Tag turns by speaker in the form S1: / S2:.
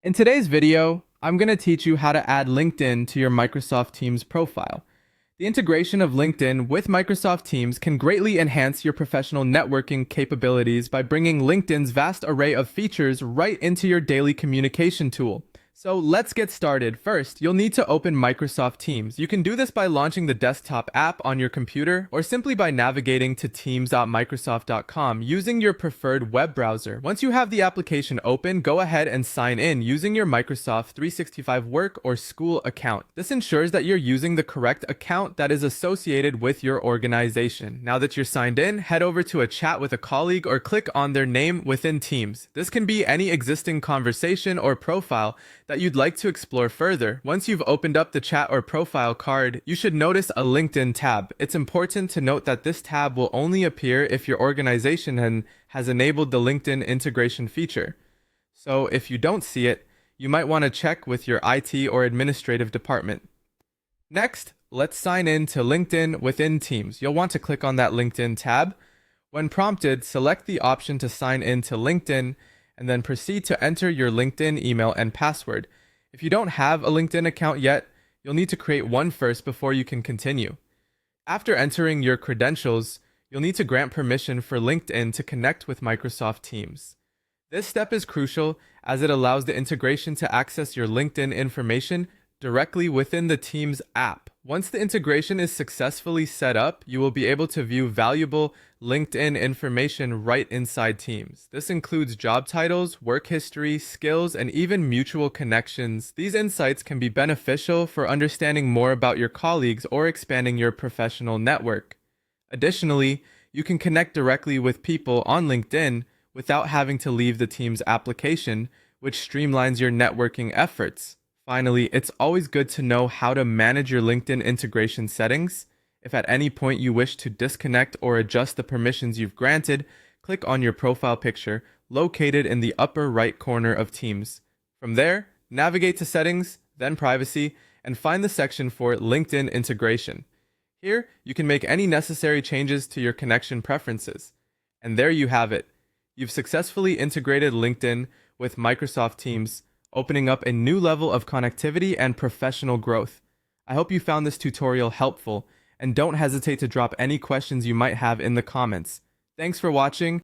S1: In today's video, I'm going to teach you how to add LinkedIn to your Microsoft Teams profile. The integration of LinkedIn with Microsoft Teams can greatly enhance your professional networking capabilities by bringing LinkedIn's vast array of features right into your daily communication tool. So let's get started. First, you'll need to open Microsoft Teams. You can do this by launching the desktop app on your computer or simply by navigating to teams.microsoft.com using your preferred web browser. Once you have the application open, go ahead and sign in using your Microsoft 365 work or school account. This ensures that you're using the correct account that is associated with your organization. Now that you're signed in, head over to a chat with a colleague or click on their name within Teams. This can be any existing conversation or profile that you'd like to explore further. Once you've opened up the chat or profile card, you should notice a LinkedIn tab. It's important to note that this tab will only appear if your organization has enabled the LinkedIn integration feature. So if you don't see it, you might want to check with your IT or administrative department. Next, let's sign in to LinkedIn within Teams. You'll want to click on that LinkedIn tab. When prompted, select the option to sign in to LinkedIn and then proceed to enter your LinkedIn email and password. If you don't have a LinkedIn account yet, you'll need to create one first before you can continue. After entering your credentials, you'll need to grant permission for LinkedIn to connect with Microsoft Teams. This step is crucial as it allows the integration to access your LinkedIn information directly within the Teams app. Once the integration is successfully set up, you will be able to view valuable LinkedIn information right inside Teams. This includes job titles, work history, skills, and even mutual connections. These insights can be beneficial for understanding more about your colleagues or expanding your professional network. Additionally, you can connect directly with people on LinkedIn without having to leave the Teams application, which streamlines your networking efforts. Finally, it's always good to know how to manage your LinkedIn integration settings. If at any point you wish to disconnect or adjust the permissions you've granted, click on your profile picture located in the upper right corner of Teams. From there, navigate to Settings, then Privacy, and find the section for LinkedIn integration. Here, you can make any necessary changes to your connection preferences. And there you have it. You've successfully integrated LinkedIn with Microsoft Teams, opening up a new level of connectivity and professional growth. I hope you found this tutorial helpful, and don't hesitate to drop any questions you might have in the comments. Thanks for watching,